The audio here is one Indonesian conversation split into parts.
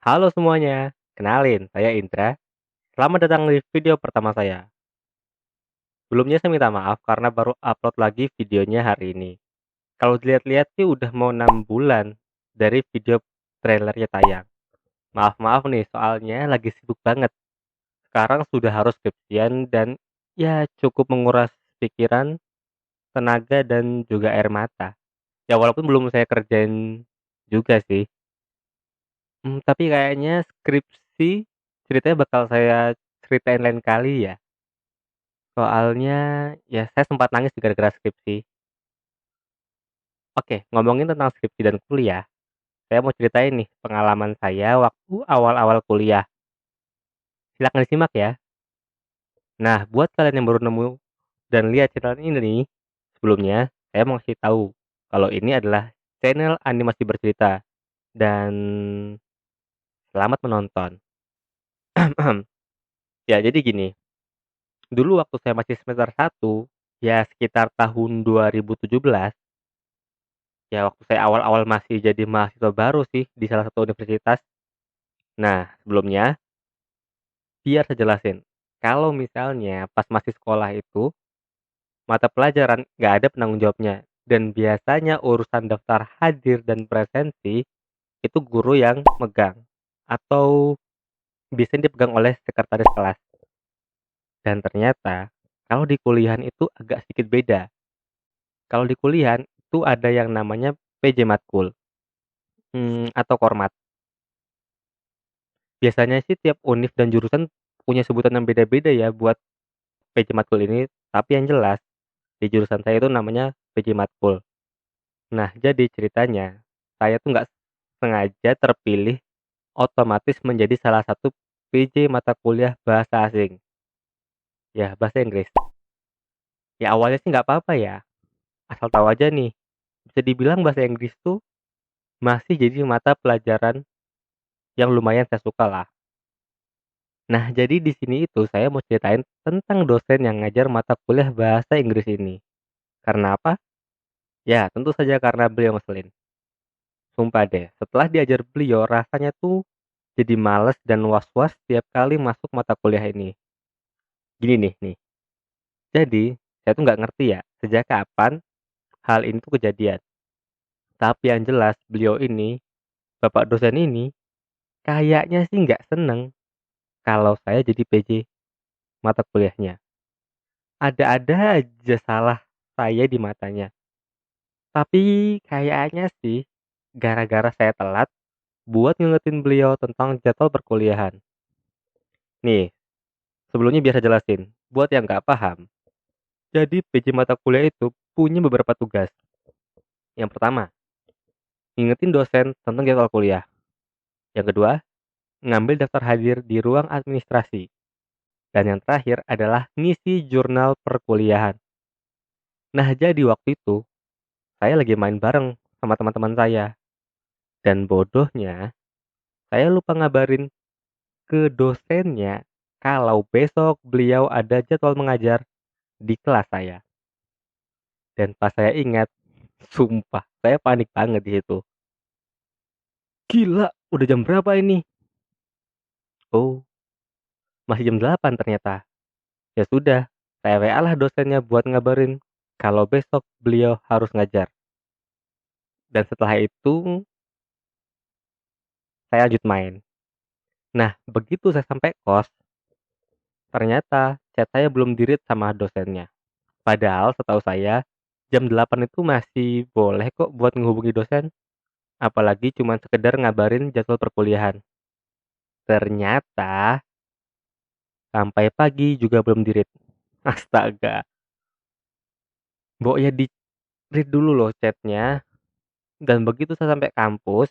Halo semuanya, kenalin saya Indra. Selamat datang di video pertama saya. Sebelumnya saya minta maaf karena baru upload lagi videonya hari ini. Kalau dilihat-lihat sih udah mau 6 bulan dari video trailernya tayang. Maaf-maaf nih, soalnya lagi sibuk banget. Sekarang sudah harus skripsian dan ya cukup menguras pikiran, tenaga, dan juga air mata. Ya walaupun belum saya kerjain juga sih. Tapi kayaknya skripsi ceritanya bakal saya ceritain lain kali ya. Soalnya, ya saya sempat nangis gara-gara skripsi. Oke, ngomongin tentang skripsi dan kuliah, saya mau ceritain nih pengalaman saya waktu awal-awal kuliah. Silakan disimak ya. Nah, buat kalian yang baru nemu dan lihat channel ini nih, sebelumnya saya mau kasih tahu kalau ini adalah channel animasi bercerita dan selamat menonton. Ya, jadi gini, dulu waktu saya masih semester 1, ya sekitar tahun 2017. Ya waktu saya awal-awal masih jadi mahasiswa baru sih di salah satu universitas. Nah, sebelumnya biar saya jelasin. Kalau misalnya pas masih sekolah itu, mata pelajaran nggak ada penanggung jawabnya. Dan biasanya urusan daftar hadir dan presensi itu guru yang megang. Atau biasanya dipegang oleh sekretaris kelas. Dan ternyata kalau di kuliahan itu agak sedikit beda. Kalau di kuliahan itu ada yang namanya PJ Matkul atau Kormat. Biasanya sih tiap univ dan jurusan punya sebutan yang beda-beda ya buat PJ Matkul ini, tapi yang jelas di jurusan saya itu namanya PJ Matkul. Nah, jadi ceritanya saya tuh nggak sengaja terpilih otomatis menjadi salah satu PJ mata kuliah bahasa asing, ya bahasa Inggris. Ya awalnya sih nggak apa-apa ya, asal tahu aja nih, bisa dibilang bahasa Inggris tuh masih jadi mata pelajaran yang lumayan saya suka lah. Nah, jadi di sini itu saya mau ceritain tentang dosen yang ngajar mata kuliah bahasa Inggris ini. Karena apa? Ya, tentu saja karena beliau ngeselin. Sumpah deh, setelah diajar beliau rasanya tuh jadi males dan was-was setiap kali masuk mata kuliah ini. Gini nih. Jadi, saya tuh nggak ngerti ya, sejak kapan hal ini tuh kejadian. Tapi yang jelas beliau ini, bapak dosen ini, kayaknya sih nggak seneng kalau saya jadi PJ mata kuliahnya. Ada-ada aja salah saya di matanya. Tapi kayaknya sih gara-gara saya telat buat ngingetin beliau tentang jadwal perkuliahan. Nih, sebelumnya biasa jelasin, buat yang nggak paham. Jadi PJ mata kuliah itu punya beberapa tugas. Yang pertama, ngingetin dosen tentang jadwal kuliah. Yang kedua, ngambil daftar hadir di ruang administrasi. Dan yang terakhir adalah ngisi jurnal perkuliahan. Nah, jadi waktu itu saya lagi main bareng sama teman-teman saya. Dan bodohnya, saya lupa ngabarin ke dosennya kalau besok beliau ada jadwal mengajar di kelas saya. Dan pas saya ingat, sumpah saya panik banget di situ. Gila, udah jam berapa ini? Oh, masih jam 8 ternyata. Ya sudah, saya WA lah dosennya buat ngabarin kalau besok beliau harus ngajar. Dan setelah itu, saya lanjut main. Nah, begitu saya sampai kos, ternyata chat saya belum di-read sama dosennya. Padahal setahu saya, jam 8 itu masih boleh kok buat menghubungi dosen. Apalagi cuma sekedar ngabarin jadwal perkuliahan. Ternyata sampai pagi juga belum di-read. Astaga. Mbok ya di-read dulu loh chatnya. Dan begitu saya sampai kampus,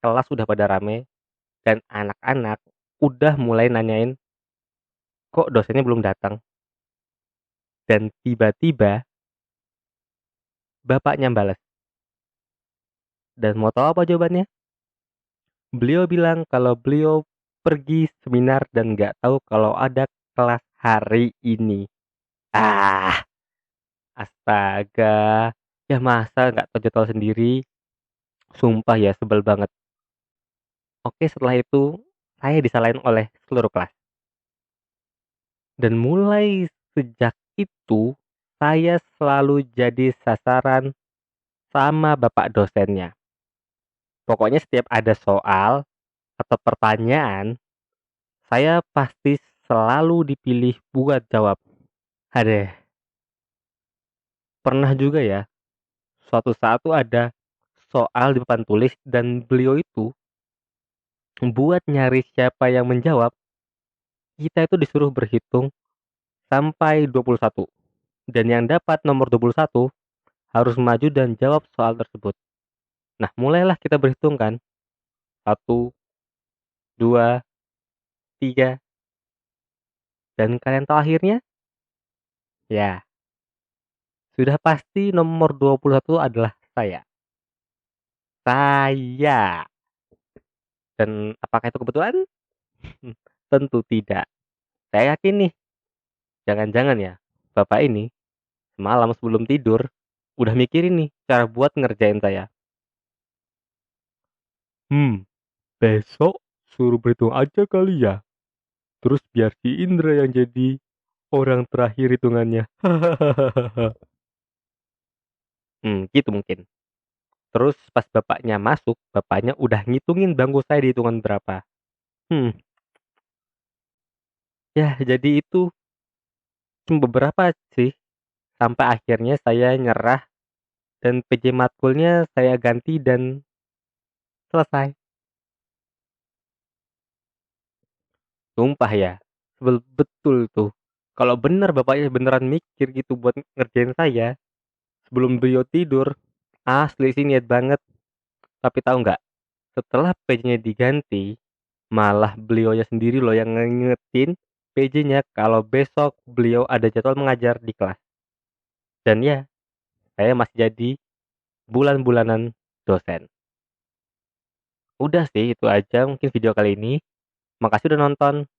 kelas udah pada rame. Dan anak-anak udah mulai nanyain, kok dosennya belum datang? Dan tiba-tiba bapaknya balas. Dan mau tahu apa jawabannya? Beliau bilang kalau beliau pergi seminar dan nggak tahu kalau ada kelas hari ini. Ah, astaga. Ya masa nggak tahu jadwal sendiri? Sumpah ya sebel banget. Oke, setelah itu saya disalahin oleh seluruh kelas. Dan mulai sejak itu, saya selalu jadi sasaran sama bapak dosennya. Pokoknya setiap ada soal atau pertanyaan, saya pasti selalu dipilih buat jawab. Ada pernah juga ya, suatu saat tuh ada soal di papan tulis dan beliau itu buat nyari siapa yang menjawab, kita itu disuruh berhitung sampai 21. Dan yang dapat nomor 21 harus maju dan jawab soal tersebut. Nah, mulailah kita berhitung kan. 1, 2, 3, dan kalian tahu akhirnya? Ya, sudah pasti nomor 21 adalah saya. Saya. Dan apakah itu kebetulan? Tentu tidak. Saya yakin nih, jangan-jangan ya, Bapak ini semalam sebelum tidur udah mikirin nih cara buat ngerjain saya. Besok suruh berhitung aja kali ya. Terus biar si Indra yang jadi orang terakhir hitungannya. Gitu mungkin. Terus pas bapaknya masuk, bapaknya udah ngitungin bangku saya di hitungan berapa. Hmm, ya jadi itu cuma beberapa sih, sampai akhirnya saya nyerah dan PJ matkulnya saya ganti dan selesai. Sumpah ya, betul tuh. Kalau bener bapaknya beneran mikir gitu buat ngerjain saya, sebelum beliau tidur, asli sih niat banget. Tapi tahu nggak, setelah PJ-nya diganti, malah beliaunya sendiri loh yang ngingetin PJ-nya kalau besok beliau ada jadwal mengajar di kelas. Dan ya, saya masih jadi bulan-bulanan dosen. Udah sih itu aja mungkin video kali ini. Makasih udah nonton.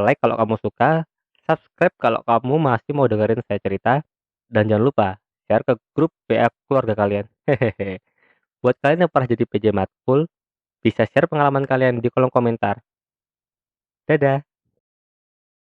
Like kalau kamu suka, subscribe kalau kamu masih mau dengerin saya cerita, dan jangan lupa share ke grup WA keluarga kalian. Hehehe. Buat kalian yang pernah jadi PJ Matkul, bisa share pengalaman kalian di kolom komentar. Dadah.